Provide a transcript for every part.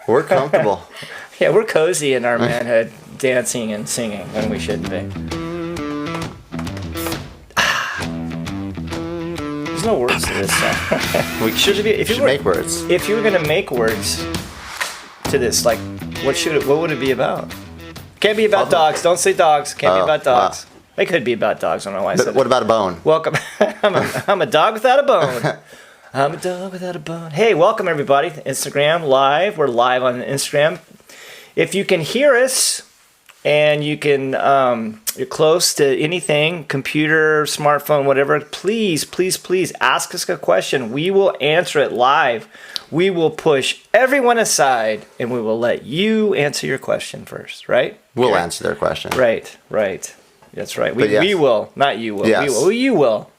We're comfortable. Yeah, we're cozy in our manhood, dancing and singing when we shouldn't be. There's no words to this song. We should make words. If you were gonna make words to this, like, what would it be about? Can't be about dogs. Don't say dogs. Can't be about dogs. It could be about dogs. I don't know why I said But what about a bone? Welcome. I'm a dog without a bone. I'm a dog without a bone. Hey, welcome everybody to Instagram Live. We're live on Instagram. If you can hear us and you can, you're close to anything, computer, smartphone, whatever, please ask us a question. We will answer it live. We will push everyone aside and we will let you answer your question first, right? We'll answer their question. Right. That's right. Yes. We will, not you will. Yes. We will. You will.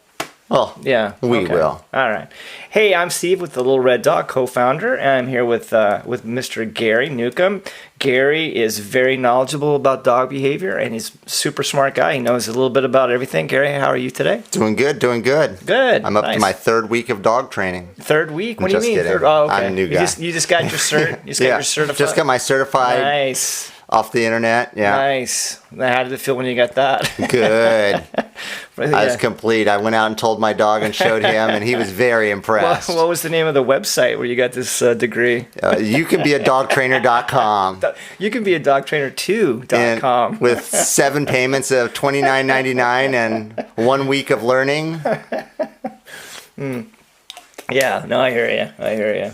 Well, Yeah. we will. All right. Hey, I'm Steve with the Little Red Dog, co-founder, and I'm here with Mr. Gary Newcomb. Gary is very knowledgeable about dog behavior, and he's a super smart guy. He knows a little bit about everything. Gary, how are you today? Doing good. Good. I'm up Nice. to my 3rd week of dog training. 3rd week? What do you just mean? kidding. Oh, okay. I'm a new guy. You just got your cert? You just got your certified? Just got my certified Nice. off the internet. Yeah. Nice. How did it feel when you got that? Good. Yeah. I was complete. I went out and told my dog and showed him, and he was very impressed. What was the name of the website where you got this degree? You can be a dogtrainer.com. You can be a dogtrainer2.com. And with 7 payments of $29.99 and 1 week of learning. Yeah, no, I hear you.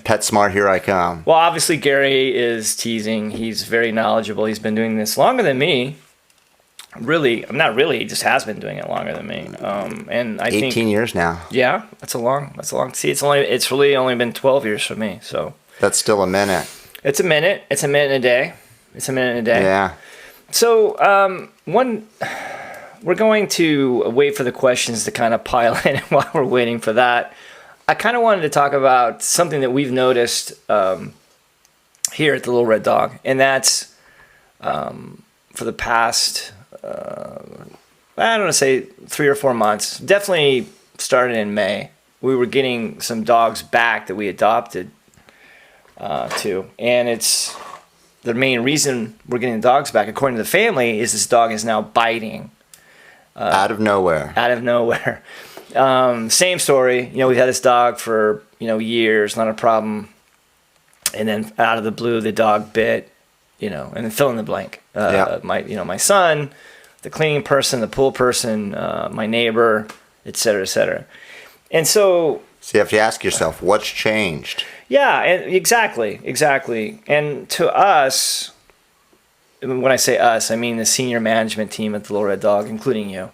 PetSmart, here I come. Well, obviously Gary is teasing. He's very knowledgeable. He's been doing this longer than me. Really, not really. He just has been doing it longer than me. And I 18 think, years now. yeah, that's a long. See, it's really only been 12 years for me. So That's still a minute. it's a minute. It's a minute and a day. Yeah. So we're going to wait for the questions to kind of pile in while we're waiting for that. I kind of wanted to talk about something that we've noticed here at the Little Red Dog, and that's for the past, I don't want to say 3 or 4 months, definitely started in May. We were getting some dogs back that we adopted to, and it's the main reason we're getting the dogs back, according to the family, is this dog is now biting. Out of nowhere. Same story. We've had this dog for, years, not a problem. And then out of the blue, the dog bit, and then fill in the blank. My son, the cleaning person, the pool person, my neighbor, et cetera, et cetera. And so you have to ask yourself, what's changed? yeah, and exactly. And to us, when I say us, I mean the senior management team at the Little Red Dog, including you.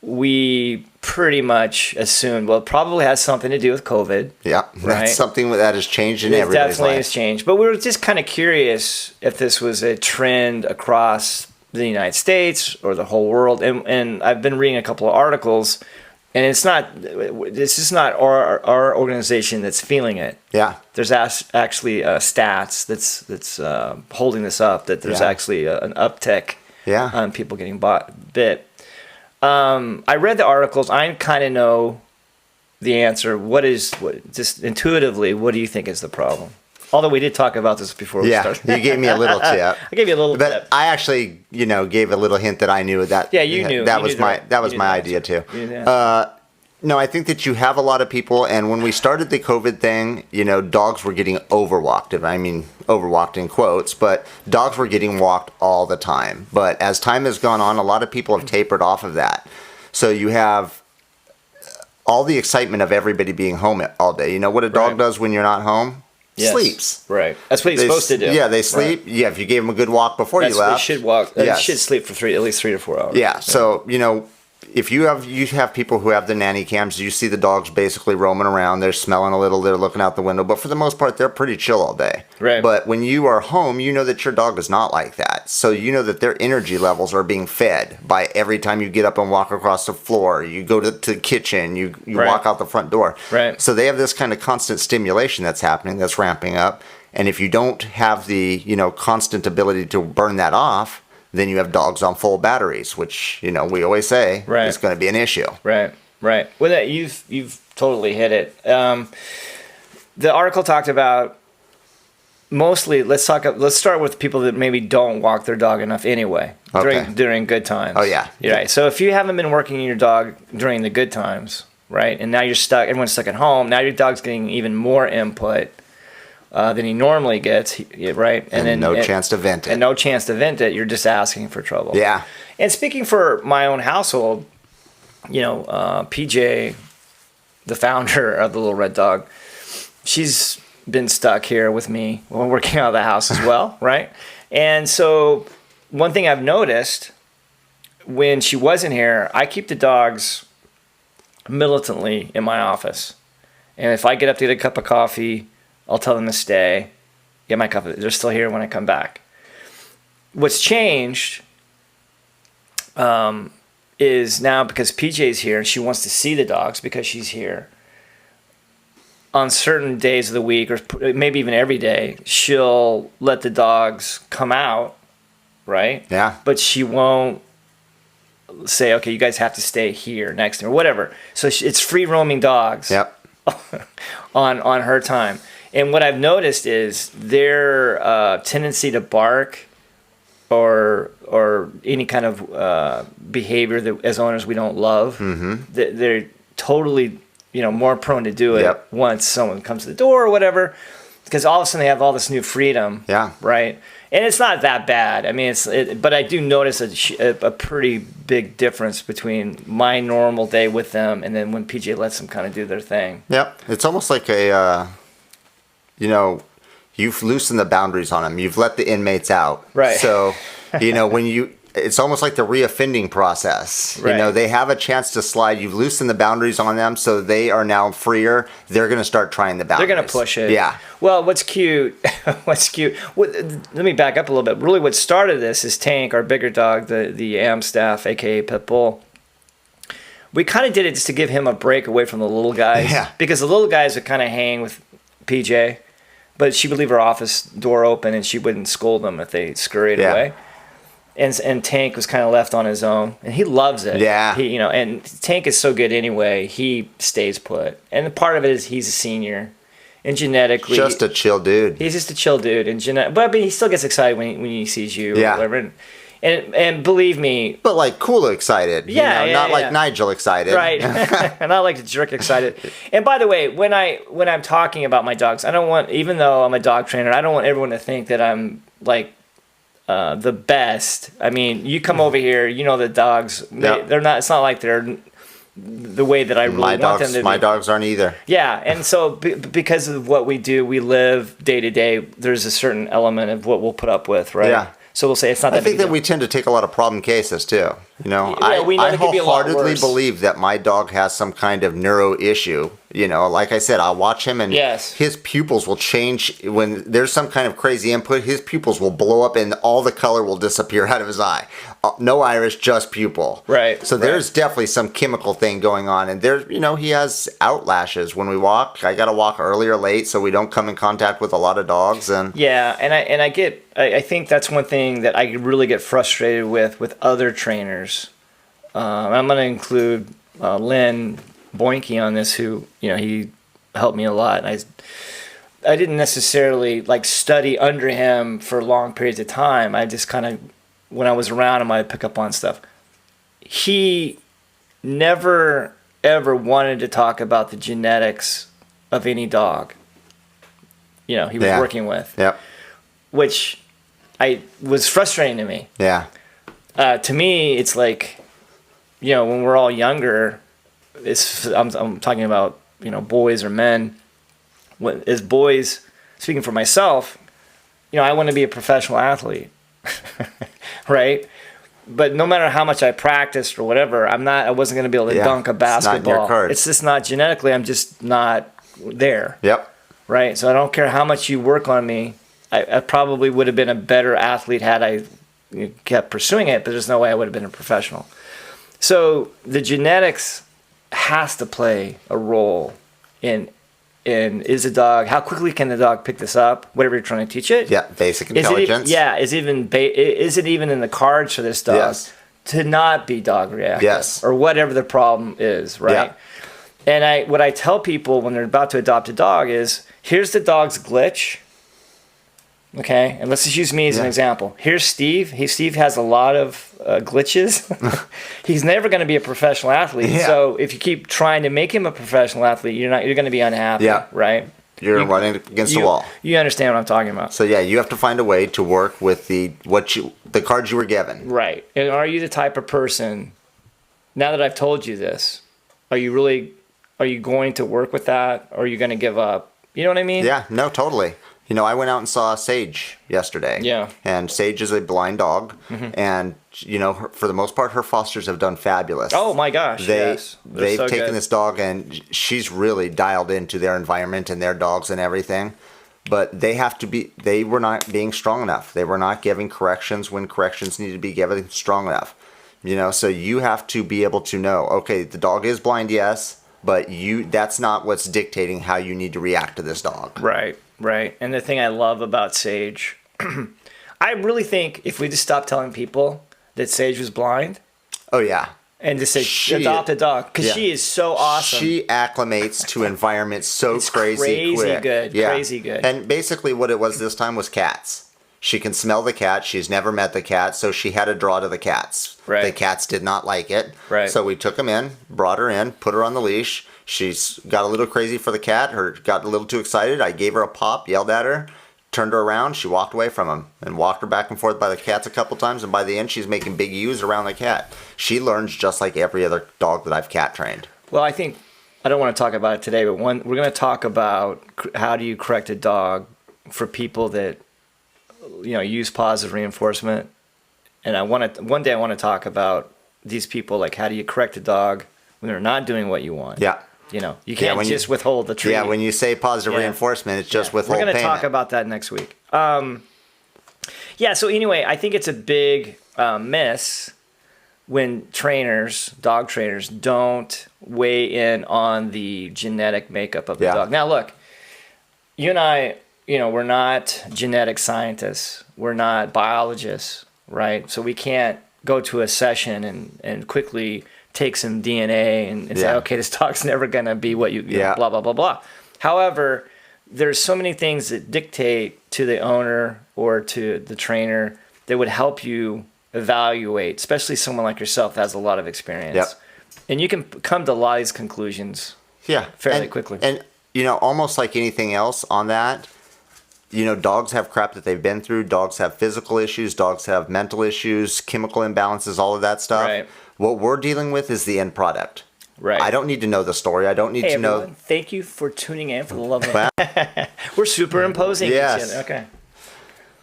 We pretty much assumed, well, it probably has something to do with COVID. Yeah, right? that's something that has changed in It everybody's definitely life. has changed. But we were just kind of curious if this was a trend across the United States or the whole world. And I've been reading a couple of articles, and this is not our organization that's feeling it. Yeah. There's actually stats that's holding this up, that there's actually an uptick on people getting bit. I read the articles. I kind of know the answer. Just intuitively, what do you think is the problem? Although we did talk about this before we started. You gave me a little tip. I gave you a little But tip. I actually, gave a little hint that I knew that. Yeah, you knew. That You was knew my the answer. idea too. You knew the answer. No, I think that you have a lot of people, and when we started the COVID thing, dogs were getting overwalked. I mean, overwalked in quotes, but dogs were getting walked all the time. But as time has gone on, a lot of people have tapered off of that. So you have all the excitement of everybody being home all day. You know what a dog does when you're not home? Yes. Sleeps. Right. That's what he's supposed to do. Yeah, they sleep. Right. Yeah, if you gave them a good walk before you left. They should walk. Yes. They should sleep for at least 3 to 4 hours. Yeah, so, if you have people who have the nanny cams, you see the dogs basically roaming around. They're smelling a little. They're looking out the window. But for the most part, they're pretty chill all day. Right. But when you are home, you know that your dog is not like that. So you know that their energy levels are being fed by every time you get up and walk across the floor. You go to the kitchen. You walk out the front door. Right. So they have this kind of constant stimulation that's happening, that's ramping up. And if you don't have the, constant ability to burn that off, then you have dogs on full batteries, which, we always say is going to be an issue. Right. Well, you've totally hit it. The article talked about mostly let's start with people that maybe don't walk their dog enough anyway Okay. during good times. Oh, yeah. Right. So if you haven't been working your dog during the good times, right, and now you're stuck, everyone's stuck at home, now your dog's getting even more input than he normally gets, right? And no chance to vent it. And no chance to vent it. You're just asking for trouble. Yeah. And speaking for my own household, PJ, the founder of the Little Red Dog, she's been stuck here with me while working out of the house as well, right? And so one thing I've noticed when she wasn't here, I keep the dogs militantly in my office. And if I get up to get a cup of coffee, I'll tell them to stay, get my cup of it. They're still here when I come back. What's changed is now because PJ's here and she wants to see the dogs because she's here. On certain days of the week, or maybe even every day, she'll let the dogs come out, right? Yeah. But she won't say, okay, you guys have to stay here next to me, or whatever. So it's free roaming dogs. Yep. on her time. And what I've noticed is their tendency to bark or any kind of behavior that as owners we don't love, they're totally more prone to do it Yep. once someone comes to the door or whatever, because all of a sudden they have all this new freedom. Yeah. Right. And it's not that bad. I mean, but I do notice a pretty big difference between my normal day with them and then when PJ lets them kind of do their thing. Yep. It's almost like you've loosened the boundaries on them. You've let the inmates out. Right. So, it's almost like the reoffending process. Right. They have a chance to slide. You've loosened the boundaries on them, so they are now freer. They're going to start trying the boundaries. They're going to push it. Yeah. Well, what's cute? Let me back up a little bit. Really, what started this is Tank, our bigger dog, the Amstaff, aka Pit Bull. We kind of did it just to give him a break away from the little guys. Yeah. Because the little guys would kind of hang with PJ, but she would leave her office door open and she wouldn't scold them if they scurried away. And Tank was kind of left on his own, and he loves it. Yeah. And Tank is so good anyway. He stays put, and part of it is he's a senior, and genetically, Just a chill dude. he's just a chill dude. And but he still gets excited when he sees you. Yeah. Or whatever. And believe me, But like cool excited. Yeah, Not yeah. like Nigel excited. right? And I like to jerk excited. And by the way, when I'm talking about my dogs, I don't want, even though I'm a dog trainer, I don't want everyone to think that I'm like the best. I mean, you come over here, the dogs. Yep. They're not. It's not like they're the way that I really want them to be. My dogs aren't either. Yeah, and so because of what we do, we live day to day. There's a certain element of what we'll put up with, right? Yeah. So we'll say it's not that. I think big a that deal. we tend to take a lot of problem cases too. we know I it could be a lot wholeheartedly worse. believe that my dog has some kind of neuro issue. Like I said, I'll watch him and Yes. his pupils will change when there's some kind of crazy input. His pupils will blow up and all the color will disappear out of his eye. No iris, just pupil. Right, So there's definitely some chemical thing going on, and there, he has outlashes when we walk. I got to walk early or late so we don't come in contact with a lot of dogs. And Yeah, and I think that's one thing that I really get frustrated with other trainers. I'm going to include Lynn Boinke on this, who he helped me a lot. And I didn't necessarily study under him for long periods of time. I just kind of, when I was around him, I'd pick up on stuff. He never ever wanted to talk about the genetics of any dog he was working with. Yep. Which was frustrating to me. Yeah. To me, it's like, when we're all younger, I'm talking about, boys or men. As boys, speaking for myself, I want to be a professional athlete, right? But no matter how much I practiced or whatever, I wasn't going to be able to dunk a basketball. It's not in your cards. It's just not genetically. I'm just not there. Yep. Right. So I don't care how much you work on me. I probably would have been a better athlete had I kept pursuing it, but there's no way I would have been a professional. So the genetics has to play a role in is a dog, how quickly can the dog pick this up, whatever you're trying to teach it? Yeah, basic intelligence. Is it even in the cards for this dog Yes. to not be dog reactive? Yes. Or whatever the problem is, right? Yeah. And what I tell people when they're about to adopt a dog is, here's the dog's glitch. Okay, and let's just use me as an Yeah. example. Here's Steve. Steve has a lot of glitches. He's never going to be a professional athlete. Yeah. So if you keep trying to make him a professional athlete, you're going to be unhappy. Yeah. Right. You're running against the wall. You understand what I'm talking about. So yeah, you have to find a way to work with the cards you were given. Right. And are you the type of person? Now that I've told you this, are you going to work with that, or are you going to give up? You know what I mean? Yeah, no, totally. You know, I went out and saw Sage yesterday. Yeah. And Sage is a blind dog. And, you know, for the most part, her fosters have done fabulous. Oh my gosh. Yes. They're They've so taken good. this dog and she's really dialed into their environment and their dogs and everything. But they were not being strong enough. They were not giving corrections when corrections needed to be given strong enough. You know, so you have to be able to know, okay, the dog is blind, yes, but that's not what's dictating how you need to react to this dog. Right. Right. And the thing I love about Sage, I really think if we just stop telling people that Sage was blind Oh, yeah. and just say She- adopt a dog, because yeah. she is so awesome. She acclimates to environments so It's crazy crazy quick. good, crazy good. And basically what it was this time was cats. She can smell the cat. She's never met the cat, so she had to draw to the cats. Right. The cats did not like it. Right. So we took him in, brought her in, put her on the leash. She's got a little crazy for the cat. Got a little too excited. I gave her a pop, yelled at her, turned her around. She walked away from him and walked her back and forth by the cats a couple times. And by the end, she's making big U's around the cat. She learns just like every other dog that I've cat trained. Well, I think I don't want to talk about it today, but we're going to talk about how do you correct a dog for people that use positive reinforcement. And one day I want to talk about these people, like how do you correct a dog when they're not doing what you want? Yeah. You can't just withhold the treat. Yeah, when you say positive Yeah. reinforcement, it's just We're withhold going to payment. talk about that next week. So anyway, I think it's a big miss when dog trainers, don't weigh in on the genetic makeup of the Yeah. dog. Now, look, you and I, we're not genetic scientists. We're not biologists, right? So we can't go to a session and quickly take some DNA and say, Yeah. okay, this dog's never going to be what you Yeah. blah, blah, blah, blah. However, there's so many things that dictate to the owner or to the trainer that would help you evaluate, especially someone like yourself that has a lot of experience. Yep. And you can come to a lot of these conclusions. Yeah. Fairly quickly. And, almost like anything else on that, dogs have crap that they've been through. Dogs have physical issues. Dogs have mental issues, chemical imbalances, all of that stuff. Right. What we're dealing with is the end product. Right. I don't need to know the story. I don't need Hey, to everyone, know. thank you for tuning in for the love of Well, We're superimposing Yes. each other. Okay.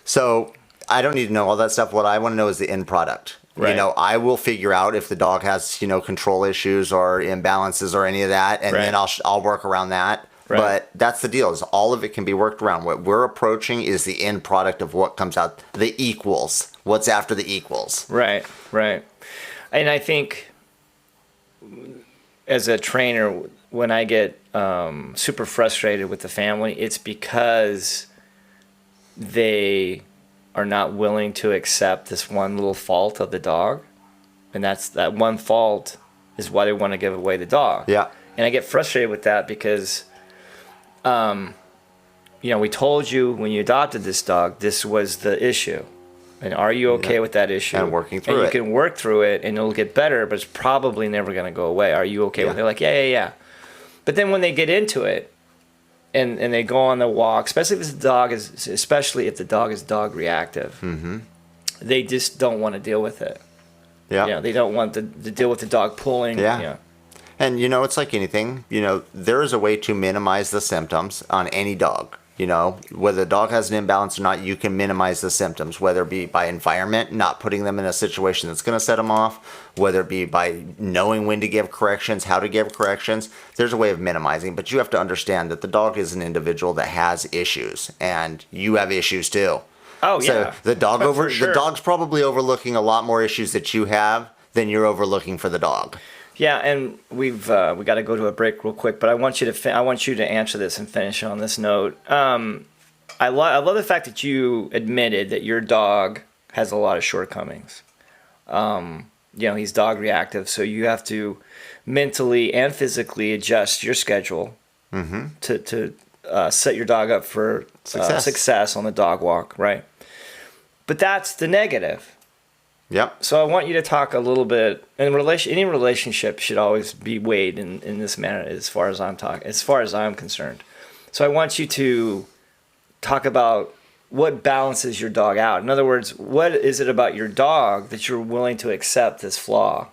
So I don't need to know all that stuff. What I want to know is the end product. Right. I will figure out if the dog has, control issues or imbalances or any of that, and then Right. I'll work around that. Right. But that's the deal, is all of it can be worked around. What we're approaching is the end product of what comes out, the equals, what's after the equals. Right. And I think as a trainer, when I get super frustrated with the family, it's because they are not willing to accept this one little fault of the dog. And that one fault is why they want to give away the dog. Yeah. And I get frustrated with that because, we told you when you adopted this dog, this was the issue. And are you okay with that issue? And working through and it. you can work through it and it'll get better, but it's probably never going to go away. Are you okay with it? They're like, yeah. But then when they get into it and they go on the walk, especially if the dog is dog reactive, they just don't want to deal with it. Yeah. They don't want to deal with the dog pulling. Yeah. And, it's like anything, there is a way to minimize the symptoms on any dog. Whether the dog has an imbalance or not, you can minimize the symptoms, whether it be by environment, not putting them in a situation that's going to set them off, whether it be by knowing when to give corrections, how to give corrections. There's a way of minimizing, but you have to understand that the dog is an individual that has issues, and you have issues too. Oh, So yeah. the dog For sure. the dog's probably overlooking a lot more issues that you have than you're overlooking for the dog. Yeah, and we got to go to a break real quick, but I want you to answer this and finish on this note. I love the fact that you admitted that your dog has a lot of shortcomings. He's dog reactive, so you have to mentally and physically adjust your schedule to set your dog up for Success. success on the dog walk, right? But that's the negative. Yep. So I want you to talk a little bit. And any relationship should always be weighed in this manner, as far as I'm concerned. So I want you to talk about what balances your dog out. In other words, what is it about your dog that you're willing to accept this flaw?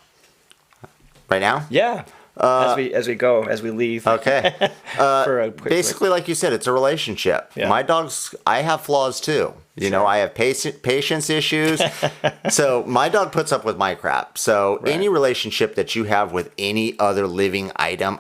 Right now? Yeah. As we leave. Okay. For a quick Basically, like you said, it's a relationship. Yeah. My dogs, I have flaws too. You know, I have patience issues. So my dog puts up with my crap. So Right. any relationship that you have with any other living item,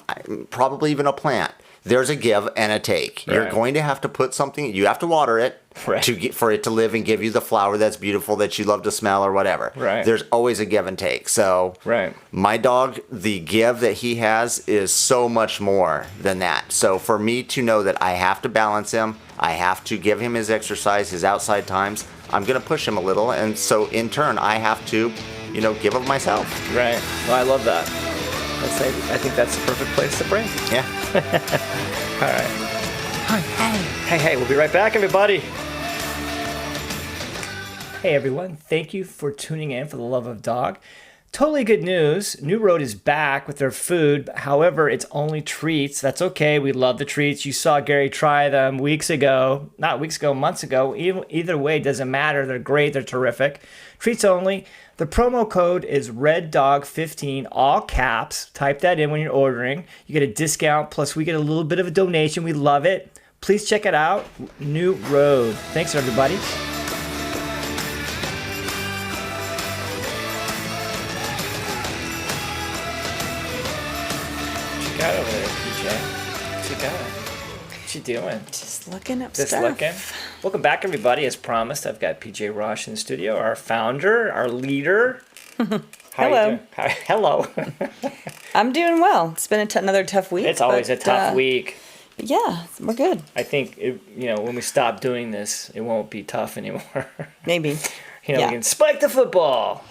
probably even a plant, there's a give and a take. You're Right. going to have to put something, you have to water it Right. for it to live and give you the flower that's beautiful that you love to smell or whatever. Right. There's always a give and take. So Right. my dog, the give that he has is so much more than that. So for me to know that I have to balance him, I have to give him his exercise, his outside times, I'm going to push him a little. And so in turn, I have to, give of myself. Right. Well, I love that. I think that's the perfect place to break. Yeah. All right. Hey, we'll be right back, everybody. Hey, everyone. Thank you for tuning in for the Love of Dog. Totally good news. New Road is back with their food. However, it's only treats. That's okay. We love the treats. You saw Gary try them months ago. Either way, it doesn't matter. They're great. They're terrific. Treats only. The promo code is REDDOG15, all caps. Type that in when you're ordering. You get a discount, plus we get a little bit of a donation. We love it. Please check it out. New Road. Thanks, everybody. What you got over there, PJ? What you got? What you doing? Just looking up Just stuff. looking. Welcome back, everybody. As promised, I've got PJ Rosh in the studio, our founder, our leader. How Hello. Are you doing? Hello. I'm doing well. It's been another tough week. It's always a but, tough week. But yeah, we're good. I think when we stop doing this, it won't be tough anymore. Maybe. We Yeah. can spike the football.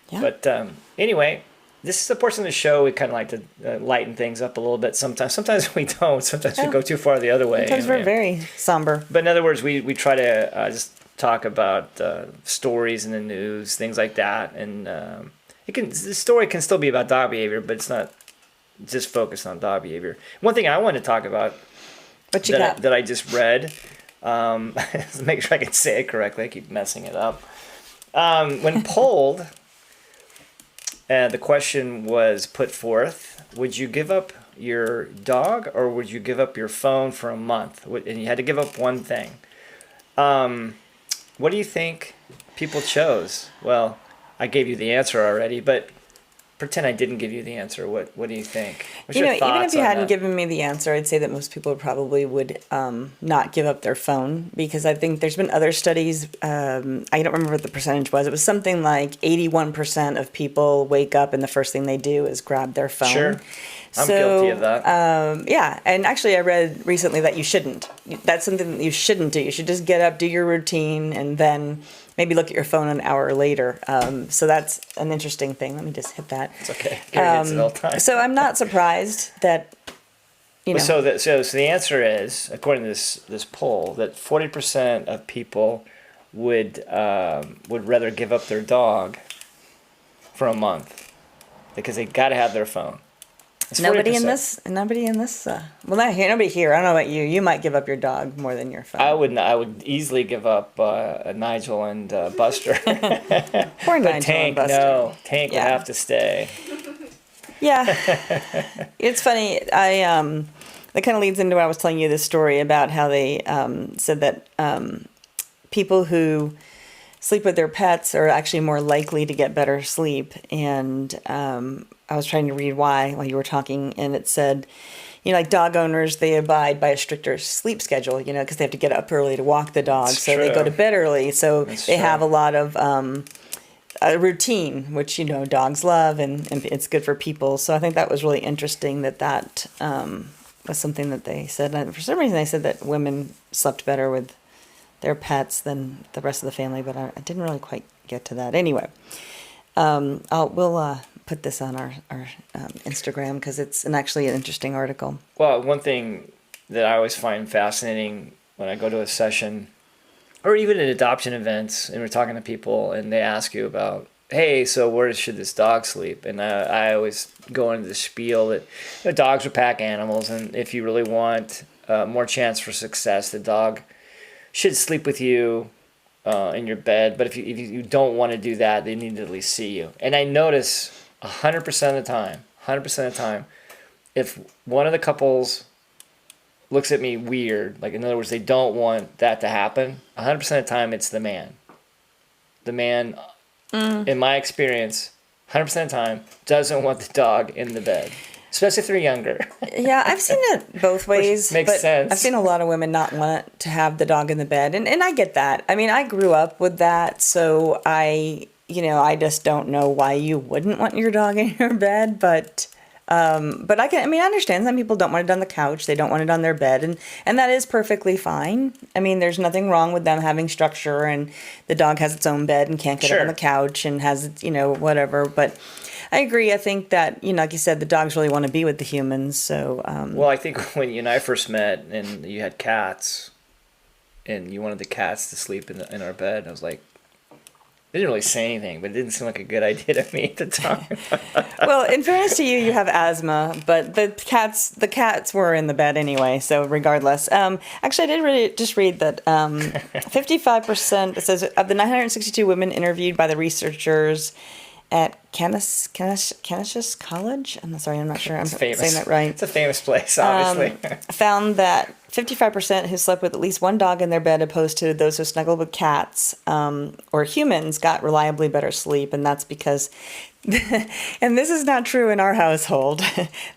Yeah. But anyway, this is the portion of the show we kind of like to lighten things up a little bit. Sometimes we don't. Sometimes we go too far the other way. Sometimes we're very somber. But in other words, we try to just talk about stories in the news, things like that, and the story can still be about dog behavior, but it's not just focused on dog behavior. One thing I want to talk about What you got? that I just read, make sure I can say it correctly. I keep messing it up. When polled, the question was put forth: would you give up your dog or would you give up your phone for a month? And you had to give up one thing. What do you think people chose? Well, I gave you the answer already, but pretend I didn't give you the answer. What do you think? What's your Even thoughts if you on hadn't that? given me the answer, I'd say that most people probably would not give up their phone, because I think there's been other studies. I don't remember what the percentage was. It was something like 81% of people wake up and the first thing they do is grab their phone. Sure. I'm guilty of that. Yeah, and actually I read recently that you shouldn't. That's something that you shouldn't do. You should just get up, do your routine, and then maybe look at your phone an hour later. So that's an interesting thing. Let me just hit that. It's okay. Gary hits it all the time. So I'm not surprised that, So the answer is, according to this poll, that 40% of people would rather give up their dog for a month because they got to have their phone. It's nobody 40%. in this, well, not here, nobody here. I don't know about you. You might give up your dog more than your phone. I would easily give up Nigel and Buster. Poor But Nigel Tank, and Buster. no, Tank would Yeah. have to stay. Yeah, it's funny. That kind of leads into what I was telling you this story about how they said that people who sleep with their pets are actually more likely to get better sleep. And I was trying to read why while you were talking, and it said, like dog owners, they abide by a stricter sleep schedule, because they have to get up early to walk the dog, That's so they go true. to bed early, so That's they true. have a lot of a routine, which dogs love, and it's good for people. So I think that was really interesting that was something that they said. And for some reason, they said that women slept better with their pets than the rest of the family, but I didn't really quite get to that. Anyway, we'll put this on our Instagram because it's actually an interesting article. Well, one thing that I always find fascinating when I go to a session or even at adoption events and we're talking to people and they ask you about, hey, so where should this dog sleep? And I always go into the spiel that dogs are pack animals, and if you really want more chance for success, the dog should sleep with you in your bed. But if you don't want to do that, they need to at least see you. And I notice 100% of the time, if one of the couples looks at me weird, like in other words, they don't want that to happen, 100% of the time it's the man. The man, in my experience, 100% of the time doesn't want the dog in the bed, especially if they're younger. Yeah, I've seen it both ways. makes but sense. I've seen a lot of women not want to have the dog in the bed, and I get that. I mean, I grew up with that, so I just don't know why you wouldn't want your dog in your bed, but I understand some people don't want it on the couch, they don't want it on their bed, and that is perfectly fine. I mean, there's nothing wrong with them having structure, and the dog has its own bed and can't get up on the couch and has its, whatever, but I agree. I think that, like you said, the dogs really want to be with the humans, so... Well, I think when you and I first met and you had cats, and you wanted the cats to sleep in our bed, I was like, I didn't really say anything, but it didn't seem like a good idea to me at the time. Well, in fairness to you, you have asthma, but the cats were in the bed anyway, so regardless. Actually, I did just read that 55%, it says, of the 962 women interviewed by the researchers at Canisius College, I'm not sure I'm saying that right. It's a famous place, obviously. Found that 55% who slept with at least one dog in their bed opposed to those who snuggled with cats or humans got reliably better sleep, and that's because and this is not true in our household.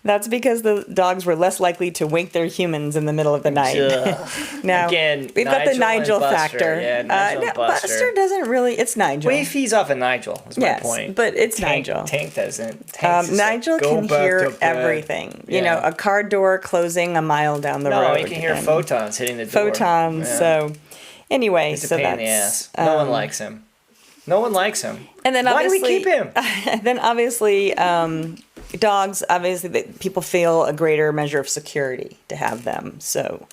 That's because the dogs were less likely to wake their humans in the middle of the night. Now, again, we've got the Nigel factor. Yeah, Nigel and Buster doesn't really. It's Nigel. Well, he feeds off of Nigel. Is my point. But it's Nigel. Tank doesn't. Nigel can hear everything. Yeah. A car door closing a mile down the road. No, he can hear photons hitting the door. Photons. Yeah. So, anyway, it's a pain in the ass. No one likes him. No one likes him. And then why do we keep him? Then obviously, dogs. Obviously, people feel a greater measure of security to have them. So,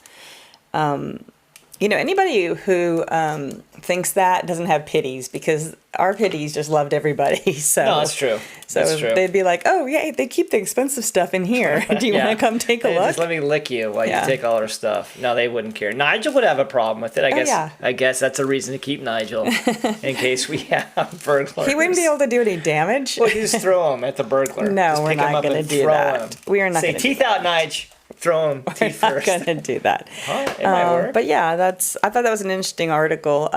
anybody who thinks that doesn't have pitties, because our pitties just loved everybody. So no, that's true. So that's true. They'd be like, "Oh yeah, they keep the expensive stuff in here. Do you want to come take a look? Just let me lick you while you take all our stuff." No, they wouldn't care. Nigel would have a problem with it. I guess that's a reason to keep Nigel in case we have burglars. He wouldn't be able to do any damage. Well, you just throw him at the burglar. No, just we're not going to do that. We are not going to say teeth out, Nige. Throw him teeth first. We're not going to do that. It might work. But yeah, I thought that was an interesting article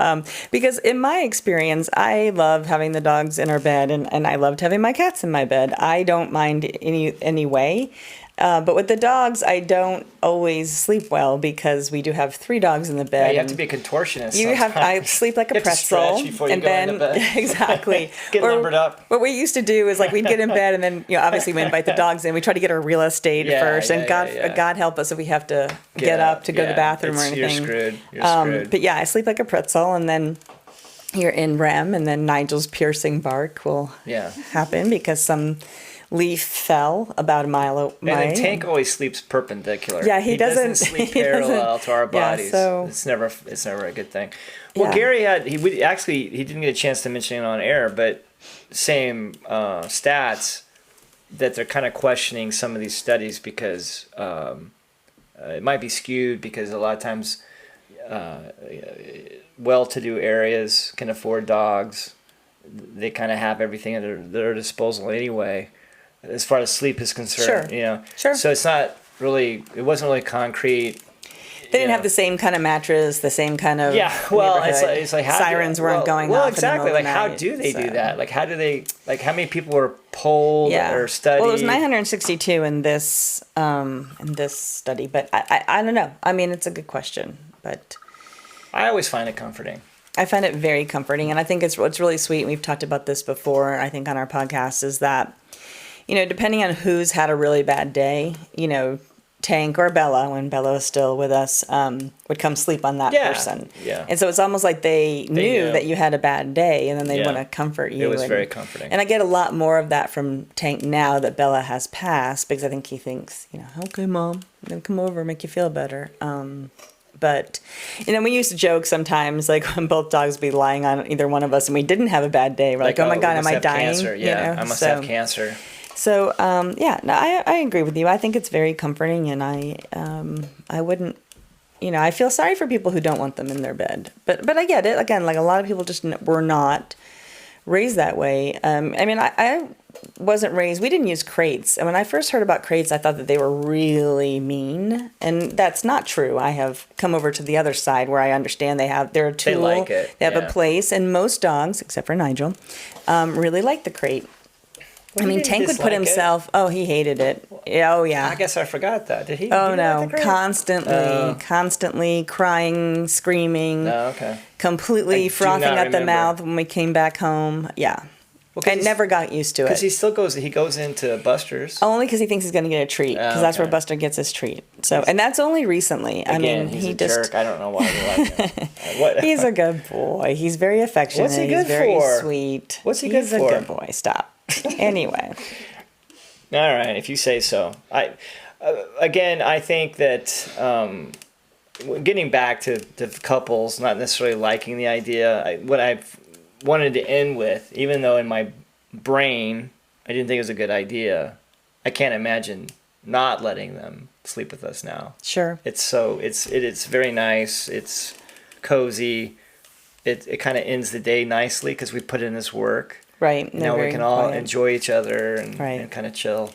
because in my experience, I love having the dogs in our bed and I loved having my cats in my bed. I don't mind any way. But with the dogs, I don't always sleep well because we do have 3 dogs in the bed. Yeah, you have to be a contortionist. I sleep like a pretzel. To before you go into bed. Exactly. Get limbered up. What we used to do is we'd get in bed and then obviously we invite the dogs in. We try to get our real estate first, and God help us if we have to get up to go to the bathroom or anything. You're screwed. But yeah, I sleep like a pretzel, and then you're in REM, and then Nigel's piercing bark will happen because some leaf fell about a mile away. And then Tank always sleeps perpendicular. Yeah, he doesn't sleep parallel to our bodies. So it's never a good thing. Well, Gary he didn't get a chance to mention it on air, but same stats that they're kind of questioning some of these studies because it might be skewed because a lot of times well-to-do areas can afford dogs. They kind of have everything at their disposal anyway. As far as sleep is concerned, Sure. So it wasn't really concrete. They didn't have the same kind of mattress, the same kind of it's like how sirens weren't going off. Well, exactly. In the middle how of the night, do they do that? Like how do they how many people were polled or studied? Well, it was 962 in this study, but I don't know. I mean, it's a good question, but I always find it comforting. I find it very comforting, and I think it's really sweet. And we've talked about this before. I think on our podcast is that depending on who's had a really bad day, Tank or Bella, when Bella was still with us, would come sleep on that Yeah, person. yeah. And so it's almost like they knew knew. that you had a bad day, and then they Yeah. want to comfort you. It was and, very comforting. And I get a lot more of that from Tank now that Bella has passed, because I think he thinks, okay, Mom, I'm going to come over and make you feel better. But, we used to joke sometimes, like when both dogs would be lying on either one of us and we didn't have a bad day. We're like, oh my we God, am must I have dying? Cancer. Yeah, I must have cancer. So, no, I agree with you. I think it's very comforting, and I wouldn't, I feel sorry for people who don't want them in their bed. But I get it. Again, like a lot of people just were not raised that way. I wasn't raised, we didn't use crates. And when I first heard about crates, I thought that they were really mean. And that's not true. I have come over to the other side where I understand they're a tool. They like it. They have yeah. a place. And most dogs, except for Nigel, really like the crate. Well, he didn't Tank would put dislike it. himself, he hated it. Oh, yeah. I guess I forgot that. Did he? Oh did he no! like the crate? Constantly crying, screaming, No, okay. completely I do frothing not at the remember. mouth when we came back home. Yeah, Well, 'cause I he's- never got used to Because it. he goes into Buster's. Only because he thinks he's going to get a treat. Because Oh, that's where okay. Buster gets his treat. So, and that's only recently. Again, he's he a just. jerk. I don't know why we like him. What? He's a good boy. He's very affectionate. What's he good he's very for? sweet. What's he He's good for? a good boy. Stop. Anyway. All right, if you say so. I think that getting back to couples not necessarily liking the idea, what I've wanted to end with, even though in my brain I didn't think it was a good idea, I can't imagine not letting them sleep with us now. Sure. It's very nice. It's cozy. It kind of ends the day nicely because we put in this work. Right. Now we can all enjoy each other and, Right. and kind of chill.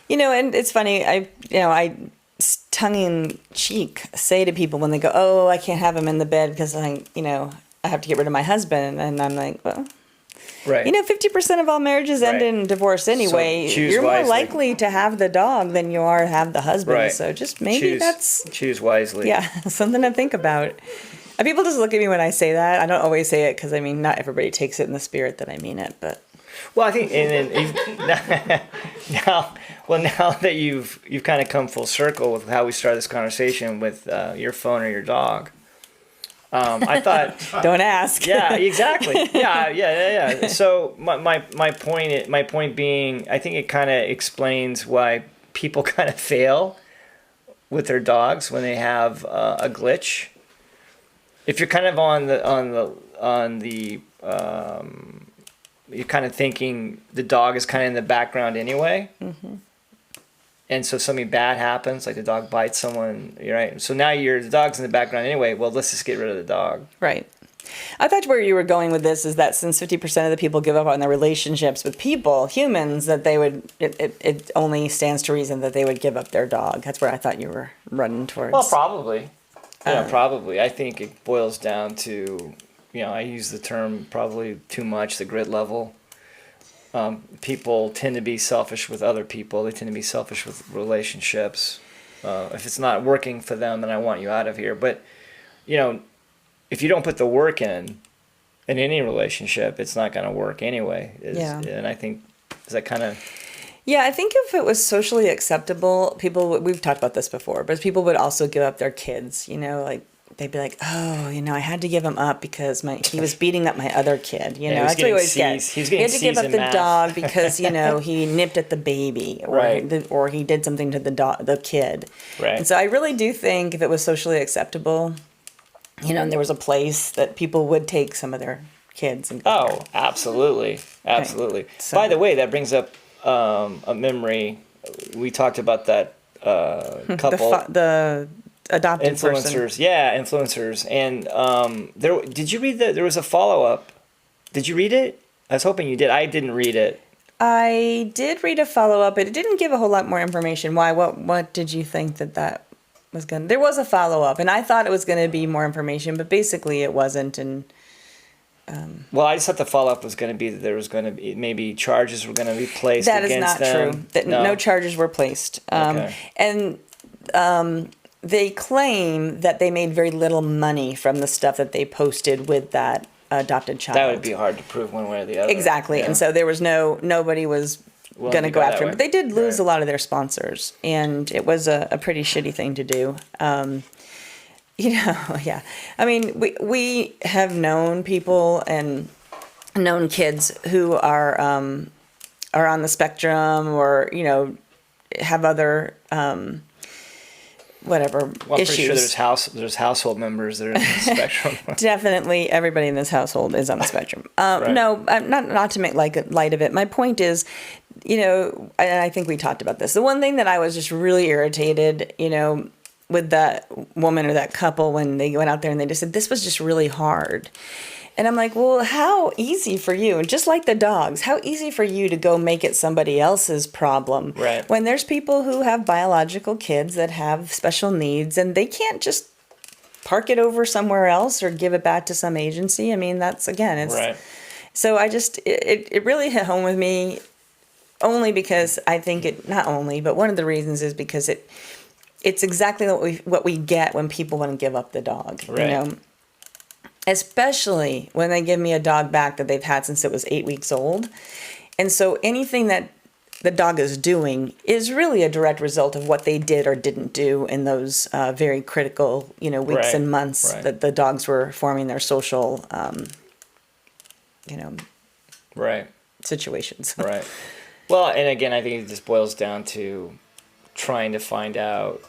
And it's funny. I tongue in cheek say to people when they go, "Oh, I can't have him in the bed because I have to get rid of my husband," and I'm like, "Well, Right. 50% of all marriages end Right. in divorce anyway. So choose You're more wisely. likely to have the dog than you are have the husband. Right. So just maybe choose wisely. something to think about." And people just look at me when I say that. I don't always say it because not everybody takes it in the spirit that I mean it, but. Well, I think, and then now that you've kind of come full circle with how we started this conversation with your phone or your dog, I thought. Don't ask. Yeah, exactly. Yeah. So my point being, I think it kind of explains why people kind of fail with their dogs when they have a glitch. If you're kind of on the you're kind of thinking the dog is kind of in the background anyway. Mm-hmm. And so something bad happens, like the dog bites someone, you're right. So now the dog's in the background anyway. Well, let's just get rid of the dog. Right. I thought where you were going with this is that since 50% of the people give up on their relationships with humans, that they would, it only stands to reason that they would give up their dog. That's where I thought you were running towards. Well, probably. Probably. I think it boils down to, I use the term probably too much, the grit level. People tend to be selfish with other people. They tend to be selfish with relationships. If it's not working for them, then I want you out of here. But, if you don't put the work in any relationship, it's not going to work anyway. And I think, is that kind of... Yeah, I think if it was socially acceptable, we've talked about this before, but people would also give up their kids, like they'd be like, "Oh, I had to give him up because he was beating up my other kid." That's what he always gets. He had to give up the dog because he nipped at the baby, or right. or he did something to the kid. Right. And so I really do think if it was socially acceptable, and there was a place that people would take some of their kids and. Oh, absolutely. Okay. So, By the way, that brings up a memory. We talked about that couple. the adopted influencers, person. Yeah, influencers. And did you read that? There was a follow-up. Did you read it? I was hoping you did. I didn't read it. I did read a follow-up, but it didn't give a whole lot more information. Why? What did you think that was going to... There was a follow-up, and I thought it was going to be more information, but basically it wasn't. And well, I just thought the follow-up was going to be that there was going to be maybe charges were going to be placed against them. That is not true. That no charges were placed. Okay. And they claim that they made very little money from the stuff that they posted with that adopted child. That would be hard to prove one way or the other. Exactly. Yeah. And so there was nobody was willing going to go that after him. way. But they did lose Right. a lot of their sponsors, and it was a pretty shitty thing to do. Yeah. I mean, we have known people and known kids who are on the spectrum, or have other whatever Well, I'm issues. pretty sure there's household members that are in the spectrum. Definitely, everybody in this household is on the spectrum. Right. No, not to make light of it. My point is, and I think we talked about this. The one thing that I was just really irritated, with that woman or that couple when they went out there and they just said this was just really hard. And I'm like, well, how easy for you? And just like the dogs, how easy for you to go make it somebody else's problem. Right. When there's people who have biological kids that have special needs and they can't just park it over somewhere else or give it back to some agency. I mean, it's Right. so it really hit home with me, only because I think not only, but one of the reasons is because it's exactly what we get when people want to give up the dog. Right. Especially when they give me a dog back that they've had since it was 8 weeks old. And so anything that the dog is doing is really a direct result of what they did or didn't do in those very critical, weeks Right. and months Right. that the dogs were forming their social, Right. situations. Right. Well, and again, I think it just boils down to trying to find out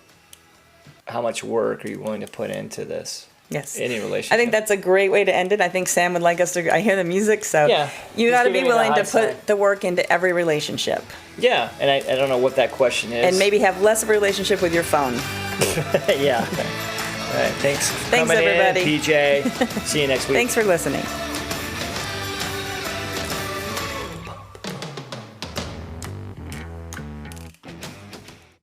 how much work are you willing to put into this. Yes. Any relationship. I think that's a great way to end it. I think Sam would like us to. I hear the music, so Yeah. you Just got to giving be me the willing high to put sign. the work into every relationship, Yeah, and I don't know what that question is. and maybe have less of a relationship with your phone. yeah. All right. Thanks. For Thanks, coming everybody. In, PJ. See you next week. Thanks for listening.